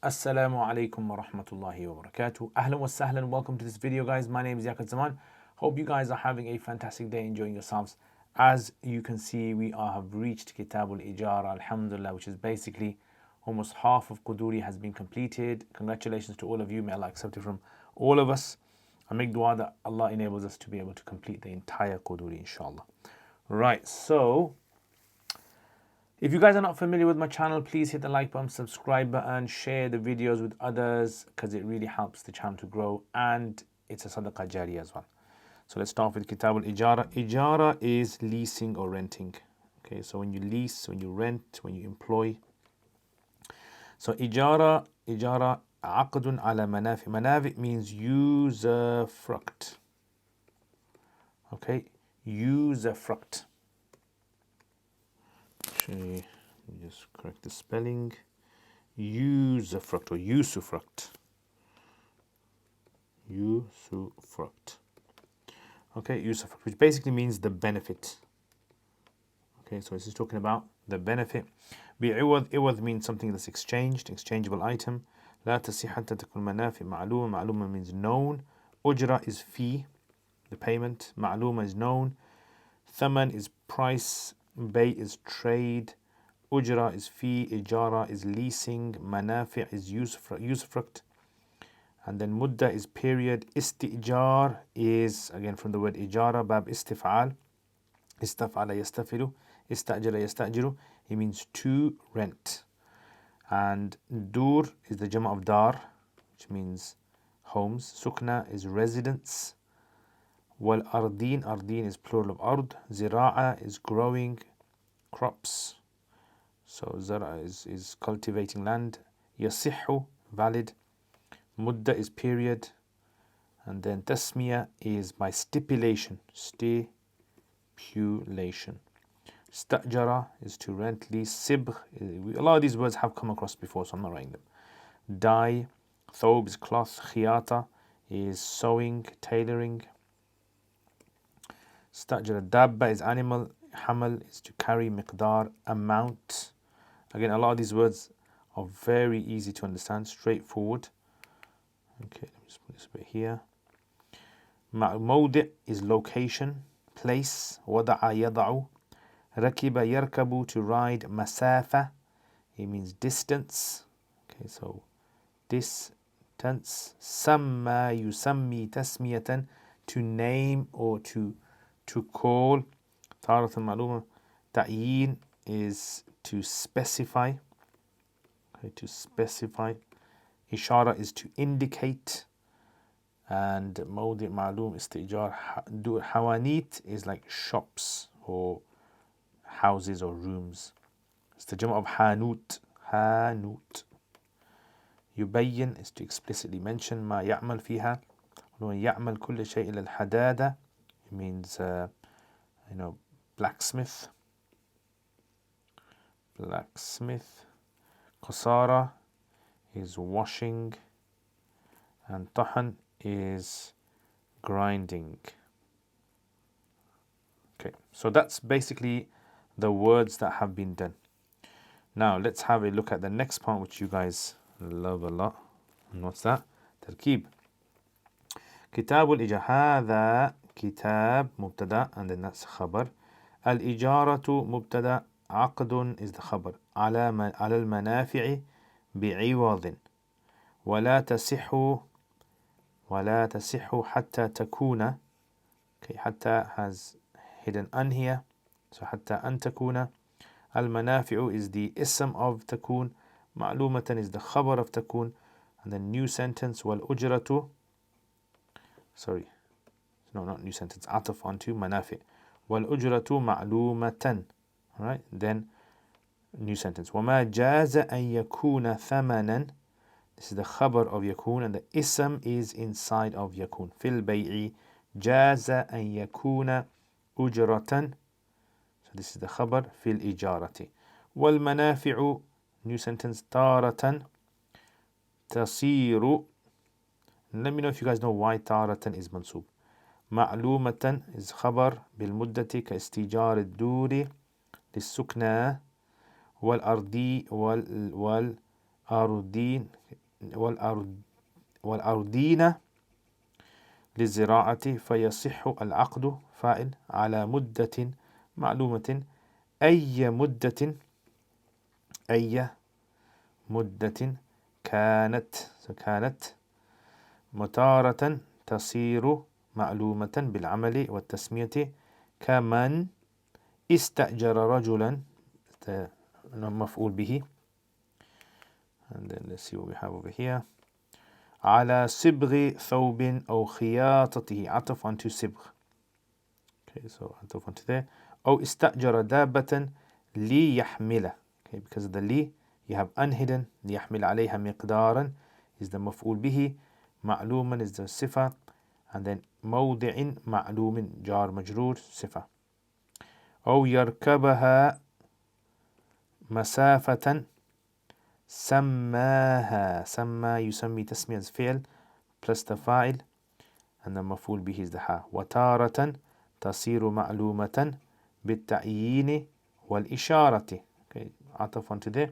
Assalamu alaikum wa rahmatullahi wa barakatuh. Ahlan wa sahlan. Welcome to this video, guys. My name is Liaquat. Hope you guys are having a fantastic day, enjoying yourselves. As you can see, we have reached Kitab al-Ijarah, alhamdulillah, which is basically almost half of Qudoori has been completed. Congratulations to all of you. May Allah accept it from all of us. I make dua that Allah enables us to be able to complete the entire Qudoori, inshallah. Right, so if you guys are not familiar with my channel, please hit the like button, subscribe button, share the videos with others because it really helps the channel to grow and it's a sadaqah jariyah as well. So let's start with Kitab al-Ijarah. Ijara is leasing or renting. Okay, so when you lease, when you rent, when you employ. So Ijara, aqdun ala manafi. Manafi means usufruct. Okay, usufruct. Actually, just correct the spelling. Usufruct or usufruct. Usufruct. Okay, usufruct, which basically means the benefit. Okay, so this is talking about the benefit. Bi'iwad, iwad means something that's exchanged, exchangeable item. لا تصح حتى تكون منافع معلومة. معلومة means known. Ujra is fee, the payment. معلومة is known. Thaman is price. Bay is trade. Ujra is fee. Ijara is leasing. Manafi' is usufruct. And then mudda is period. Istijar is, again from the word ijara, bab istif'al. Istaf'ala yastafilu. Istajala yastajiru. It means to rent. And dur is the jama of dar, which means homes. Sukna is residence. Wal ardeen is plural of ard. Zira'a is growing crops. So zara is cultivating land. Yasihu, valid. Mudda is period. And then tasmiya is by stipulation. Stipulation. Stajara is to rent, lease. Sibgh, a lot of these words have come across before, so I'm not writing them. Dye. Thob is cloth. Khiyata is sewing, tailoring. Stajara. Dabba is animal. Hamal is to carry. Miqdar, amount. Again, a lot of these words are very easy to understand, straightforward. Okay, let me just put this bit here. Mawdi' is location, place. Wada'a yada'u. Rakiba yarkabu, to ride. Masafa, it means distance. Okay, so distance. Samma yusammi tasmiyatan, to name or to call. Taratan ma'luma. Ta'yin is to specify. Okay, to specify. Ishara is to indicate. And mawdi' ma'lum istijar. Hawanit is like shops or houses or rooms. It's the jama of hanut. Hanut. Yubayyin is to explicitly mention. Ma ya'mal fiha. Ya'mal kull shay ila al-hadada. It means blacksmith. Blacksmith. Qasara is washing. And tahan is grinding. Okay, so that's basically the words that have been done. Now let's have a look at the next part, which you guys love a lot. And what's that? Tarkib. Kitab al-Ijarah. هذا kitab mubtada, and then that's khabar. Al-Ijaratu mubtada. عقد is the khabar. على المنافع بعوض. ولا تصح حتى تكون. Okay, حتى has hidden an here. So حتى أن تكون. المنافع is the ism of تكون. معلومة is the khabar of تكون. And then new sentence. والأجرة. Sorry. No, not new sentence. عطف onto منافع. والأجرة معلومة. Alright, then new sentence. وما جاز أن يكون ثمنا. This is the khabar of yakun, and the ism is inside of yakun. Fil bay'i jaza an yakuna ujratan. So this is the khabar. Fil ijarati. Wal manafi'u, new sentence. Taratan tasiru. Let me know if you guys know why taratan is mansub. Ma'lumatan is khabar. Bil muddati ka istijar al-duri. للسكنى. والأرضي والأرضين والأرضين للزراعة فيصح العقد فاعل على مدة معلومة أي مدة كانت متارة تصير معلومة بالعمل والتسمية كمن استأجر رجلا مفعول به. And then let's see what we have over here. على صبغ ثوب أو خياطته عطف onto صبغ. Okay, so عطف onto there. أو استأجر دابة ليحمل. Okay, because of the لي you have unhidden. ليحمل عليها مقدارا is the مفعول به. معلوما is the صفة. And then موضع معلوم جار مجرور صفة. أو يركبها مسافة سماها. سمى يسمي تسمية فعل plus the فاعل and the مفعول به is the ها. وتارة تصير معلومة بالتعيين والإشارة. Okay, عطف onto there.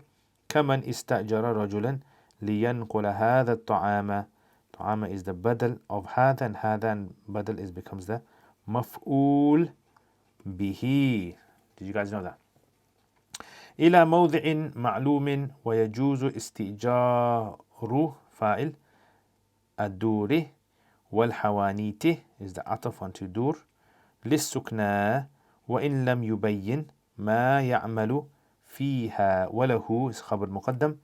كمن استأجر رجلا لينقل هذا الطعام. طعام is the بدل of هذا and هذا and بدل is becomes the مفعول به. Did you guys know that? إلى موضع معلوم ويجوز استئجار فاعل الدور والحوانيت is the عطف onto دور للسكنى وإن لم يبين ما يعمل فيها وله is خبر مقدم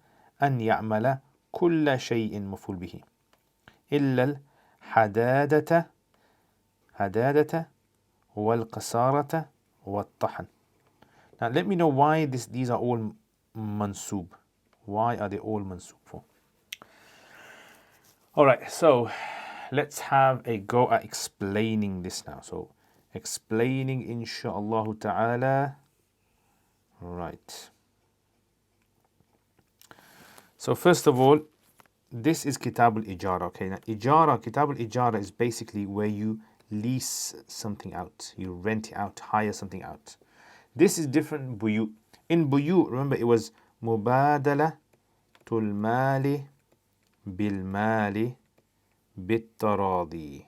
أن يعمل كل شيء مفعول به إلا الحدادة والقصارة والطحن. Now let me know why these are all mansub. Why are they all mansub for? Alright, so let's have a go at explaining this now. So explaining insha'Allah ta'ala. Right. So first of all, this is Kitab al-Ijarah. Okay, now Kitab al-Ijarah is basically where you lease something out. You rent it out, hire something out. This is different buyu. In buyu, remember it was mubadala tul mali bil mali bit taradi.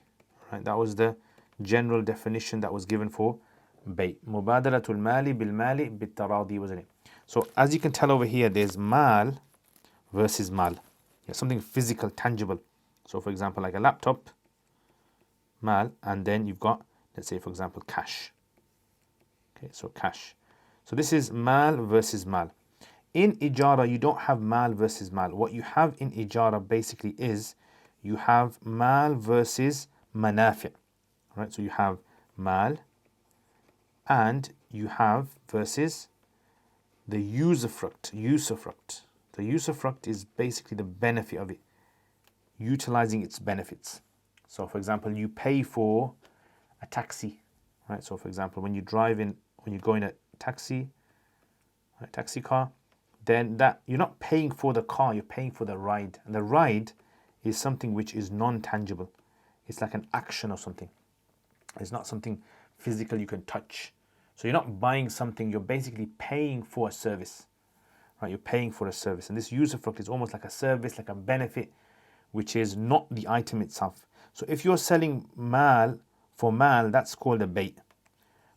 Right, that was the general definition that was given for bay. Mubadala tul mali bil mali bit taradi, wasn't it? So as you can tell over here, there's mal versus mal. Yeah, something physical, tangible. So for example, like a laptop, mal, and then you've got, let's say for example, cash. Okay, so cash. So this is mal versus mal. In Ijarah, you don't have mal versus mal. What you have in Ijarah basically is you have mal versus manafi'. Right? So you have mal and you have versus the usufruct. The usufruct is basically the benefit of it, utilizing its benefits. So for example, you pay for a taxi. Right? So for example, when you go in a taxi car, then that you're not paying for the car, you're paying for the ride. And the ride is something which is non-tangible. It's like an action or something. It's not something physical you can touch. So you're not buying something, you're basically paying for a service. Right? You're paying for a service. And this usufruct is almost like a service, like a benefit, which is not the item itself. So if you're selling mal for mal, that's called a bay.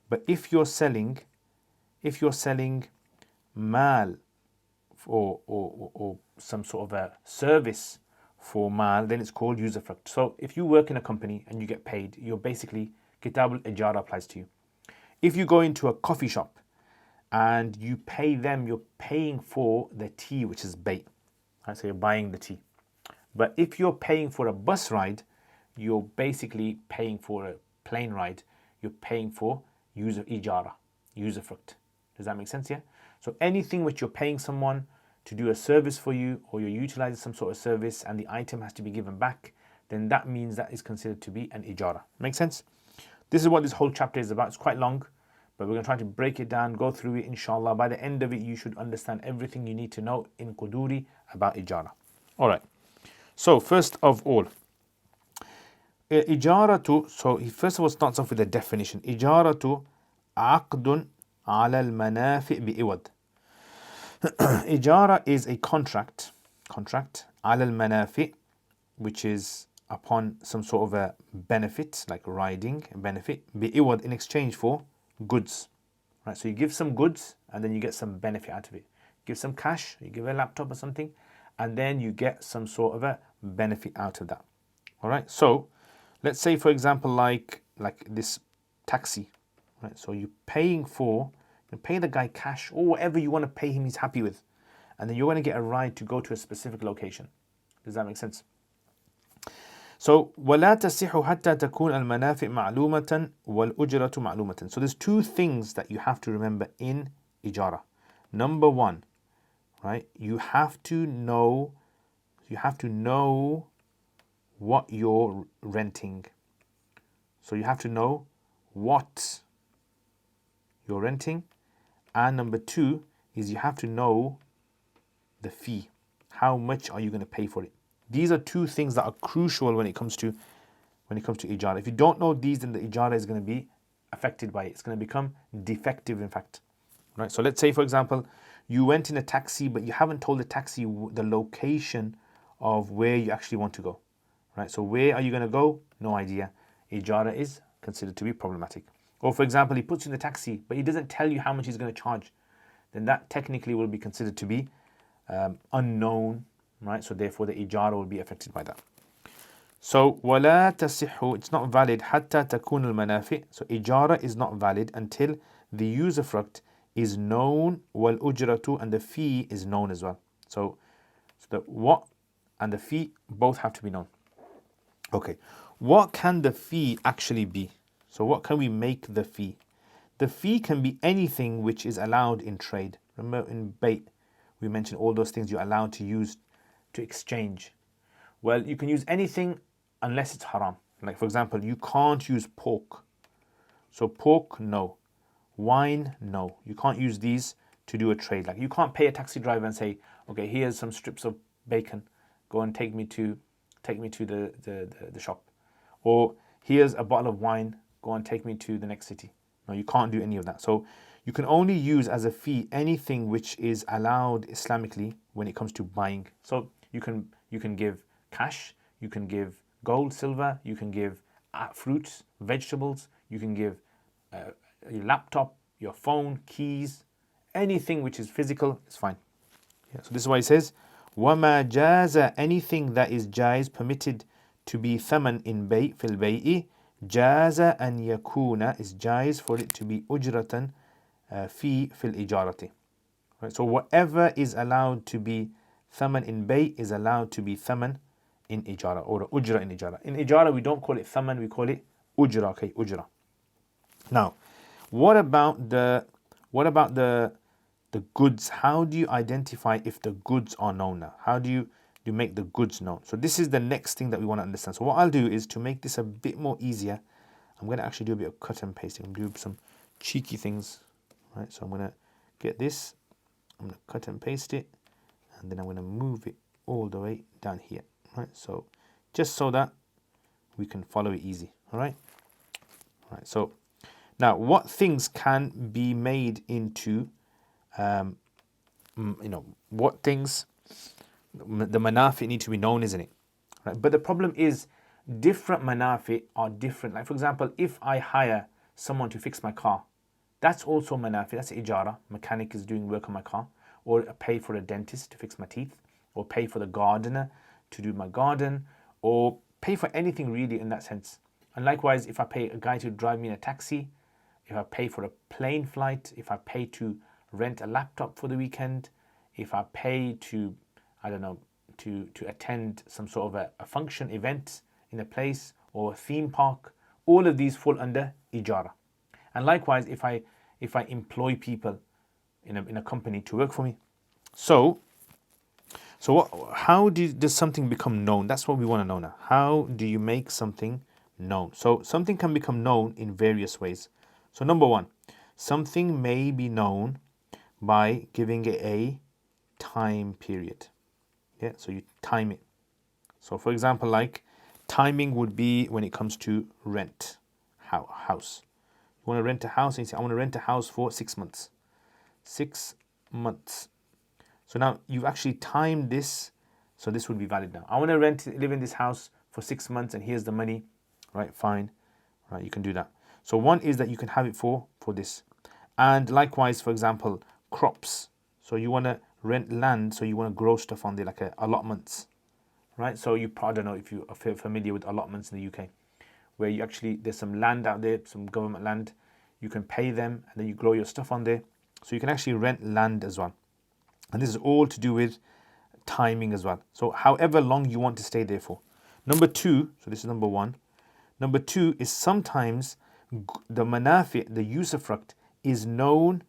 But if you're selling mal or some sort of a service for mal, then it's called usufruct. So if you work in a company and you get paid, you're basically Kitab al-Ijarah applies to you. If you go into a coffee shop and you pay them, you're paying for the tea, which is bay. Right? So you're buying the tea. But if you're paying for a bus ride, you're basically paying for a plane ride. You're paying for Ijarah, usufruct. Does that make sense? Yeah. So anything which you're paying someone to do a service for you, or you're utilizing some sort of service and the item has to be given back, then that means that is considered to be an Ijarah. Make sense? This is what this whole chapter is about. It's quite long, but we're going to try to break it down, go through it, inshallah. By the end of it, you should understand everything you need to know in Qudoori about Ijarah. All right. So first of all, Ijaratu, so he first of all starts off with a definition. Ijaratu aqdun ala al-manafi' bi'iwad. Ijara is a contract contract. Ala al-manafi, which is upon some sort of a benefit, like riding benefit. Bi'iwad, in exchange for goods. Right, so you give some goods and then you get some benefit out of it. Give some cash, you give a laptop or something, and then you get some sort of a benefit out of that. All right, so let's say, for example, like this taxi. Right, so you pay the guy cash or whatever you want to pay him, he's happy with, and then you're going to get a ride to go to a specific location. Does that make sense? So ولا تصح حتى تكون المنافع معلومة والأجرة معلومة. So there's two things that you have to remember in Ijarah. Number one, right? You have to know what you're renting. So you have to know what you're renting, and number two is you have to know the fee. How much are you going to pay for it? These are two things that are crucial when it comes to Ijarah. If you don't know these, then the Ijarah is going to be affected by it. It's going to become defective, in fact. Right? So let's say, for example, you went in a taxi, but you haven't told the taxi the location of where you actually want to go. Right? So where are you going to go? No idea. Ijarah is considered to be problematic. Or for example, he puts you in the taxi, but he doesn't tell you how much he's going to charge. Then that technically will be considered to be unknown. Right? So therefore the Ijarah will be affected by that. So ولا تصح, it's not valid حتى تكون المنافع. So Ijarah is not valid until the usufruct is known, والأجرة, and the fee is known as well. So the what and the fee both have to be known. Okay, what can the fee actually be? So what can we make the fee? The fee can be anything which is allowed in trade. Remember in bait, we mentioned all those things you're allowed to use to exchange. Well, you can use anything unless it's haram. Like for example, you can't use pork. So pork, no. Wine, no. You can't use these to do a trade. Like you can't pay a taxi driver and say, okay, here's some strips of bacon. Go and take me to the shop. Or here's a bottle of wine. Go and take me to the next city. No, you can't do any of that. So you can only use as a fee anything which is allowed Islamically when it comes to buying. So you can give cash, you can give gold, silver, you can give fruits, vegetables, you can give your laptop, your phone, keys, anything which is physical is fine. Yeah, so this is why it says, وَمَا جَازَ, anything that is jaiz, permitted to be thaman in bay, fil bay'i, جَازَ أَن يَكُونَ, is jaiz for it to be ujratan, fi fil ijarati. Right, so whatever is allowed to be thaman in bay is allowed to be thaman in Ijarah, or ujra in Ijarah. In Ijarah we don't call it thaman, we call it ujra. Okay, ujra. Now, what about the goods? How do you identify if the goods are known now? How do you make the goods known? So this is the next thing that we want to understand. So what I'll do is, to make this a bit more easier, I'm going to actually do a bit of cut and pasting. I'm going to do some cheeky things. Right, so I'm going to get this, I'm going to cut and paste it, and then I'm going to move it all the way down here. Right, so just so that we can follow it easy. All right. So now, what things can be made into, what things, the manafi need to be known, isn't it? Right. But the problem is, different manafi are different. Like for example, if I hire someone to fix my car, that's also manafi, that's Ijarah. Mechanic is doing work on my car, or pay for a dentist to fix my teeth, or pay for the gardener to do my garden, or pay for anything really in that sense. And likewise, if I pay a guy to drive me in a taxi, if I pay for a plane flight, if I pay to rent a laptop for the weekend, if I pay to, I don't know, to attend some sort of a function, event in a place, or a theme park, all of these fall under Ijarah. And likewise, if I employ people in a company to work for me. So how does something become known? That's what we want to know now. How do you make something known? So something can become known in various ways. So number one, something may be known by giving it a time period. Yeah, so you time it. So for example, like timing would be when it comes to rent house. You want to rent a house and you say, I want to rent a house for 6 months. 6 months. So now you've actually timed this So this would be valid now. I want to live in this house for 6 months and here's the money. Right, fine. Right, you can do that. So one is that you can have it for this. And likewise, for example, crops. So you want to rent land, so you want to grow stuff on there, like allotments. Right, so I don't know if you are familiar with allotments in the UK, where you actually, there's some land out there, some government land. You can pay them and then you grow your stuff on there. So you can actually rent land as well. And this is all to do with timing as well. So however long you want to stay there for. Number two, so this is number one. Number two is sometimes the manafi, the usufruct, is known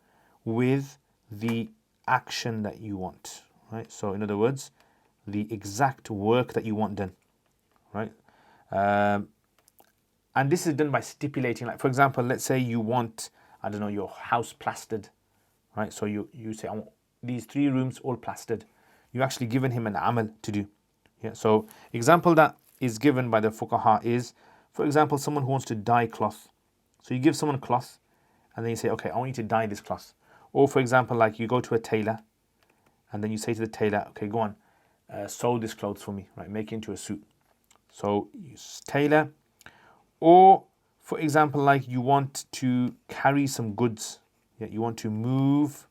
with the action that you want. Right. So in other words, the exact work that you want done. Right. And this is done by stipulating, like for example, let's say you want, I don't know, your house plastered. Right. So you say, I want these 3 rooms all plastered. You actually given him an amal to do. Yeah. So example that is given by the fuqaha is, for example, someone who wants to dye cloth. So you give someone a cloth and then you say, okay, I want you to dye this cloth. Or for example, like you go to a tailor and then you say to the tailor, okay, go on, sew this clothes for me, right? Make it into a suit. So you tailor. Or for example, like you want to carry some goods. Yeah, you want to move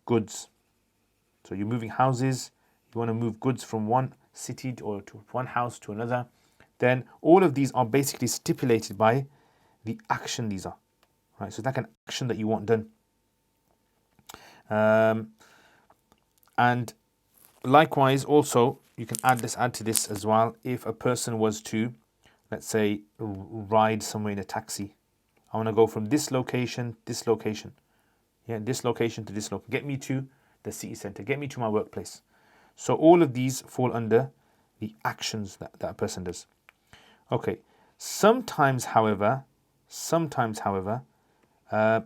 goods. So you're moving houses, you want to move goods from one city or to one house to another. Then all of these are basically stipulated by the action these are. Right? So it's like an action that you want done. And likewise also, you can add to this as well. If a person was to, let's say, ride somewhere in a taxi. I want to go from this location. Yeah, this location to this location. Get me to the city center. Get me to my workplace. So all of these fall under the actions that a person does. Okay. Sometimes, however, they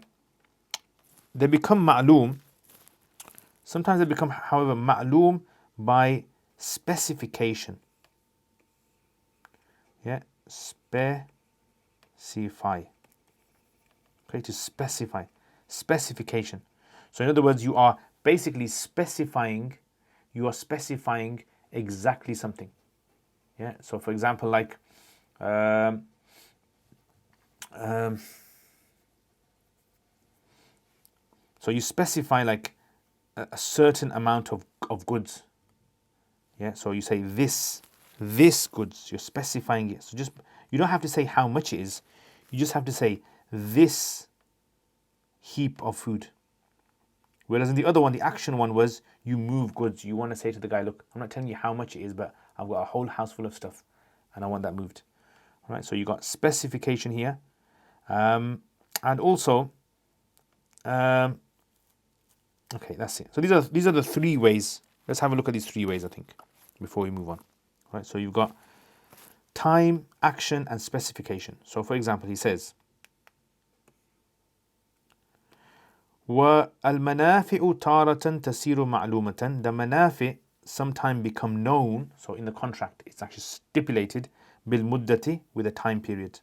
become ma'loom. Sometimes they become, however, ma'loom by specification. Yeah, specify. Okay, to specify. Specification. So in other words, you are basically specifying exactly something. Yeah. So for example, like so you specify like a certain amount of goods. Yeah. So you say this goods. You're specifying it. So you don't have to say how much it is. You just have to say this heap of food. Whereas in the other one, the action one was you move goods. You want to say to the guy, look, I'm not telling you how much it is, but I've got a whole house full of stuff and I want that moved. All right, so you got specification here. And also, okay, that's it. So these are the 3 ways. Let's have a look at these 3 ways, I think, before we move on. All right, so you've got time, action, and specification. So for example, he says, وَالْمَنَافِعُ تَارَةً تَسِيرُ مَعْلُومَةً. The manafi' sometime become known. So in the contract, it's actually stipulated بِالْمُدَّةِ with a time period.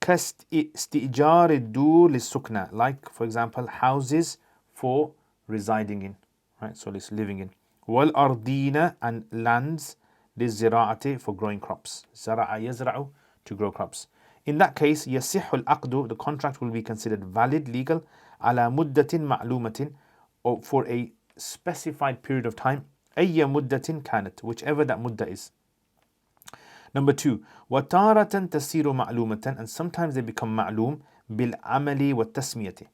كَاسْتِئْجَارِ الدُّورِ لِلسُّكْنَةِ. Like, for example, houses for residing in. Right, so it's living in. وَالْأَرْضِينَ, and lands لِلزِّرَاعَةِ for growing crops. زَرَعَ يَزْرَعُ, to grow crops. In that case, يصح العقد, the contract will be considered valid, legal, على مدة معلومة, or for a specified period of time, أي مدة كانت, whichever that mudda is. Number 2, وتارة تسير معلومة, and sometimes they become معلوم بالعمل والتسمية,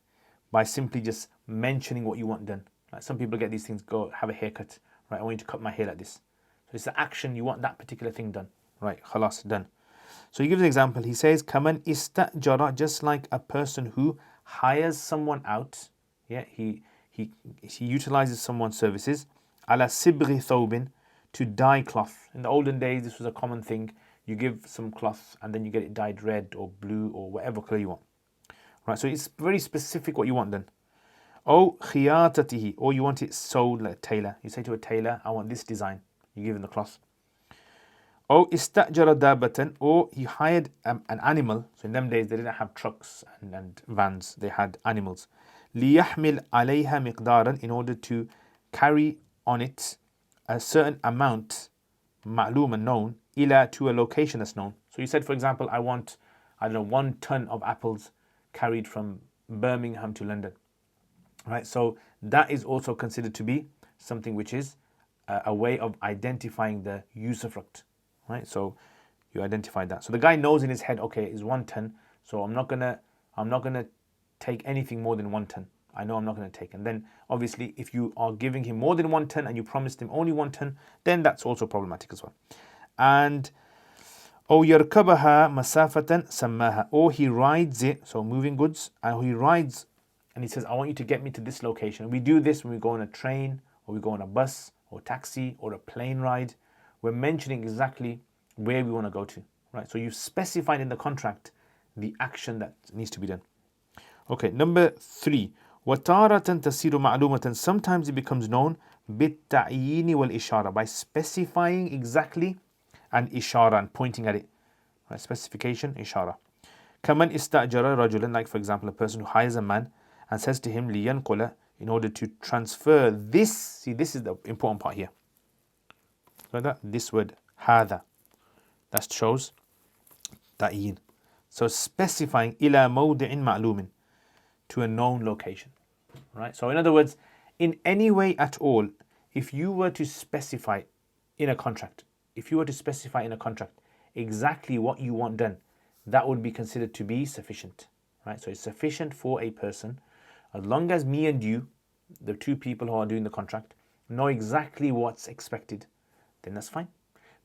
by simply just mentioning what you want done. Like some people get these things, go have a haircut, right? I want you to cut my hair like this. So it's the action, you want that particular thing done, right? خلاص, done. So he gives an example. He says, "Kaman istajara," just like a person who hires someone out. Yeah, he utilizes someone's services. Ala sibghi thawbin, to dye cloth. In the olden days, this was a common thing. You give some cloth and then you get it dyed red or blue or whatever color you want. Right. So it's very specific what you want done. Oh, khiyatatihi, or you want it sewed like a tailor. You say to a tailor, "I want this design." You give him the cloth. Oh, istajara dabatan, or he hired an animal. So in them days, they didn't have trucks and vans. They had animals. لِيَحْمِلْ عَلَيْهَا مِقْدَارًا, in order to carry on it a certain amount, ma'lum and known, ila to a location that's known. So you said, for example, I want, I don't know, 1 ton of apples carried from Birmingham to London. Right, so that is also considered to be something which is a way of identifying the usufruct. Right, so you identified that. So the guy knows in his head, okay, it's 1 ton, so I'm not gonna take anything more than 1 ton. I know I'm not going to take. And then obviously if you are giving him more than 1 ton and you promised him only 1 ton, then that's also problematic as well. And أو يركبها مسافة سماها, or he rides it, so moving goods, and he rides and he says, I want you to get me to this location. We do this when we go on a train or we go on a bus or taxi or a plane ride. We're mentioning exactly where we want to go to, right? So you've specified in the contract the action that needs to be done. Okay, number 3. وَتَارَةً تَصِيرُ مَعْلُومَةً, sometimes it becomes known بِالتَّعْيِينِ وَالْإِشَارَةِ, by specifying exactly and ishara and pointing at it. Right? Specification, ishara. كَمَنْ إِسْتَأْجَرَ رَجُلًا, like for example a person who hires a man and says to him لِيَنْقُلَ, in order to transfer this. See, this is the important part here. So that this word هذا, that shows ta'yin. So specifying إِلَى مَوْضِعٍ مَعْلُومٍ, to a known location. Right? So in other words, in any way at all, if you were to specify in a contract, exactly what you want done, that would be considered to be sufficient. Right? So it's sufficient for a person, as long as me and you, the two people who are doing the contract, know exactly what's expected, then that's fine.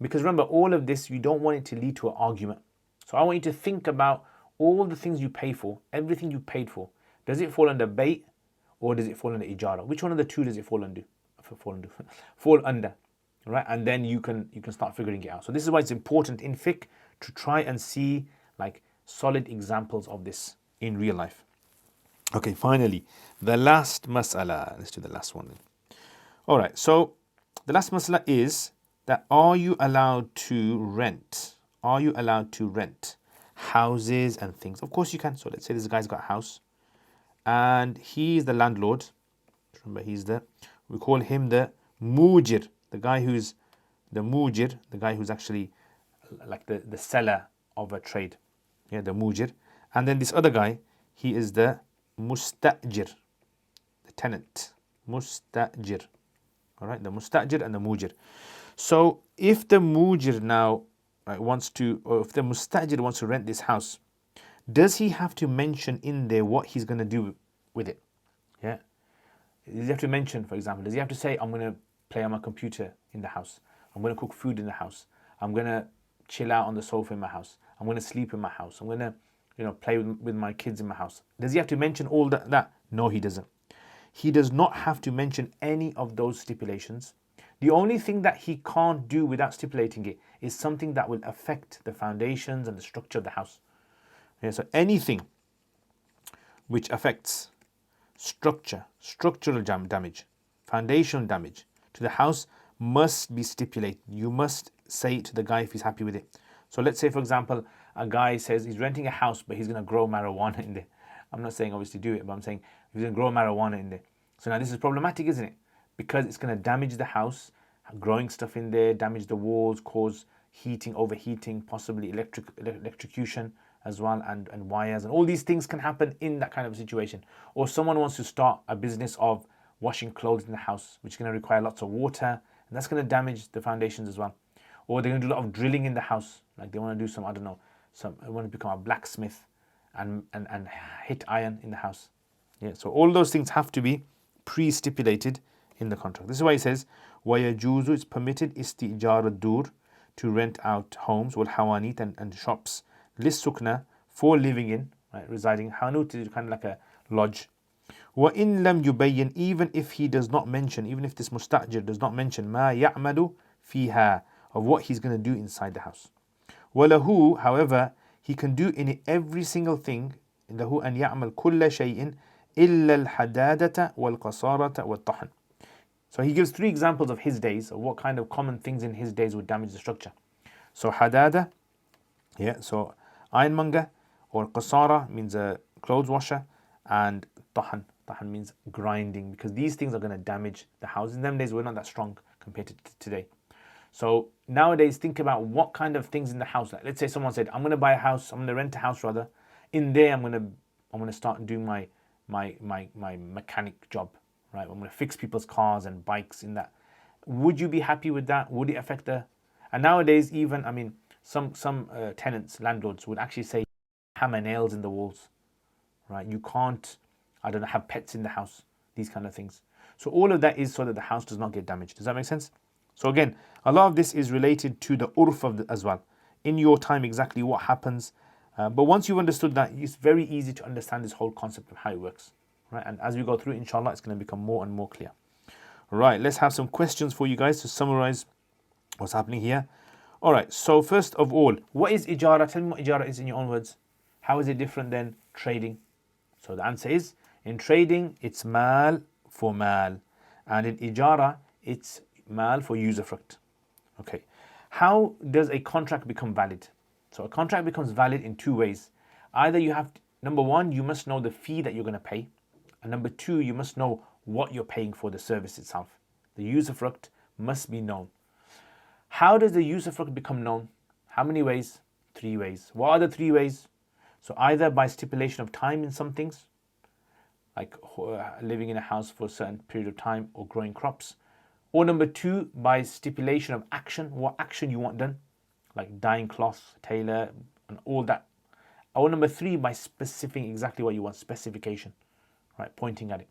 Because remember, all of this, you don't want it to lead to an argument. So I want you to think about all the things you pay for, everything you paid for. Does it fall under bait or does it fall under ijarah? Which one of the two does it fall under? Fall under, right? And then you can start figuring it out. So this is why it's important in fiqh to try and see like solid examples of this in real life. Okay, finally, the last mas'ala. Let's do the last one then. All right, so the last mas'ala is that are you allowed to rent? Are you allowed to rent houses and things? Of course you can. So let's say this guy's got a house and he's the landlord. Remember, we call him the mujir, the guy who's the mujir, the guy who's actually like the seller of a trade. Yeah, the mujir. And then this other guy, he is the mustajir, the tenant. Mustajir. All right, the mustajir and the mujir. So if the mujir now wants to, or if the mustajir wants to rent this house, does he have to mention in there what he's going to do with it? Yeah. Does he have to mention, for example, does he have to say, I'm going to play on my computer in the house, I'm going to cook food in the house, I'm going to chill out on the sofa in my house, I'm going to sleep in my house, I'm going to play with my kids in my house? Does he have to mention all that? No, he doesn't. He does not have to mention any of those stipulations. The only thing that he can't do without stipulating it is something that will affect the foundations and the structure of the house. Yeah, so anything which affects structural damage, foundational damage to the house must be stipulated. You must say it to the guy if he's happy with it. So let's say, for example, a guy says he's renting a house, but he's going to grow marijuana in there. I'm not saying obviously do it, but I'm saying he's going to grow marijuana in there. So now this is problematic, isn't it? Because it's going to damage the house, growing stuff in there, damage the walls, cause heating, overheating, possibly electrocution as well, and wires, and all these things can happen in that kind of situation. Or someone wants to start a business of washing clothes in the house, which is going to require lots of water, and that's going to damage the foundations as well. Or they're going to do a lot of drilling in the house, like they want to do some, I don't know, they want to become a blacksmith and hit iron in the house. Yeah, so all those things have to be pre-stipulated in the contract. This is why it says, وَيَجُوزُ, it's permitted, إِسْتِئْجَارَ الدُّورِ, to rent out homes, وَالْحَوَانِيت, and shops, لِلسُّكْنَةِ, for living in, right, residing. Hanut is kind of like a lodge. وَإِن لَمْ يُبَيِّن, even if he does not mention, even if this mustajir does not mention مَا يَعْمَلُ فِيهَا, of what he's going to do inside the house. وَلَهُ, however, he can do in it every single thing, لَهُ أَنْ يَعْمَلْ كُلَّ شَيْءٍ إِلَّا الْحَدَادَةَ وَالْقَصَارَةَ وَالطَّحْنَ. So he gives 3 examples of his days, of what kind of common things in his days would damage the structure. So hadada, yeah, so ironmonger, or qasara means a clothes washer, and tahan tahan means grinding, because these things are going to damage the house. In them days, we're not that strong compared to today. So nowadays, think about what kind of things in the house. Like, let's say someone said, I'm going to buy a house, I'm going to rent a house rather. In there, I'm going to start doing my mechanic job, right? I'm going to fix people's cars and bikes in that. Would you be happy with that? Would it affect the... And nowadays, even, I mean, some tenants, landlords would actually say, hammer nails in the walls, right? You can't, I don't know, have pets in the house, these kind of things. So all of that is so that the house does not get damaged. Does that make sense? So again, a lot of this is related to the urf of as well. In your time, exactly what happens. But once you've understood that, it's very easy to understand this whole concept of how it works, right? And as we go through, inshallah, it's going to become more and more clear. Right, let's have some questions for you guys to summarize what's happening here. All right, so first of all, what is Ijarah? Tell me what Ijarah is in your own words. How is it different than trading? So the answer is, in trading, it's mal for mal. And in Ijarah, it's mal for usufruct. Okay, how does a contract become valid? So a contract becomes valid in two ways. Either you have, number one, you must know the fee that you're going to pay. And number two, you must know what you're paying for the service itself. The usufruct must be known. How does the usufruct become known? How many ways? 3 ways. What are the 3 ways? So either by stipulation of time in some things, like living in a house for a certain period of time or growing crops. Or number 2, by stipulation of action, what action you want done, like dyeing cloth, tailor, and all that. Or number 3, by specifying exactly what you want, specification, right, pointing at it.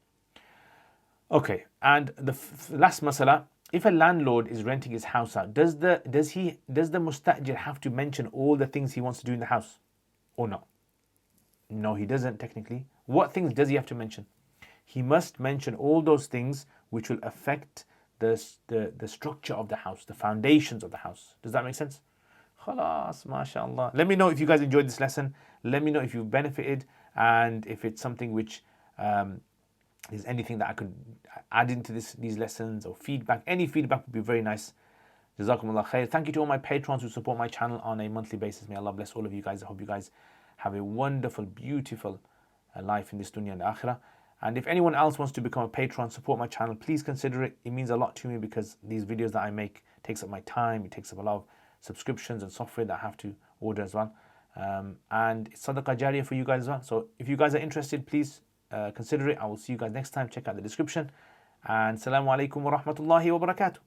Okay, and the last masala, if a landlord is renting his house out, does the mustajir have to mention all the things he wants to do in the house or not? No, he doesn't technically. What things does he have to mention? He must mention all those things which will affect the structure of the house, the foundations of the house. Does that make sense? Khalas, mashallah. Let me know if you guys enjoyed this lesson. Let me know if you've benefited, and if it's something which there's anything that I could add into these lessons, or feedback. Any feedback would be very nice. Jazakumullah khair. Thank you to all my patrons who support my channel on a monthly basis. May Allah bless all of you guys. I hope you guys have a wonderful, beautiful life in this dunya and akhirah. And if anyone else wants to become a patron, support my channel, please consider it. It means a lot to me, because these videos that I make takes up my time. It takes up a lot of subscriptions and software that I have to order as well. And it's sadaqah jariyah for you guys as well. So if you guys are interested, please consider it. I will see you guys next time. Check out the description. And Assalamu alaikum wa rahmatullahi wa barakatuh.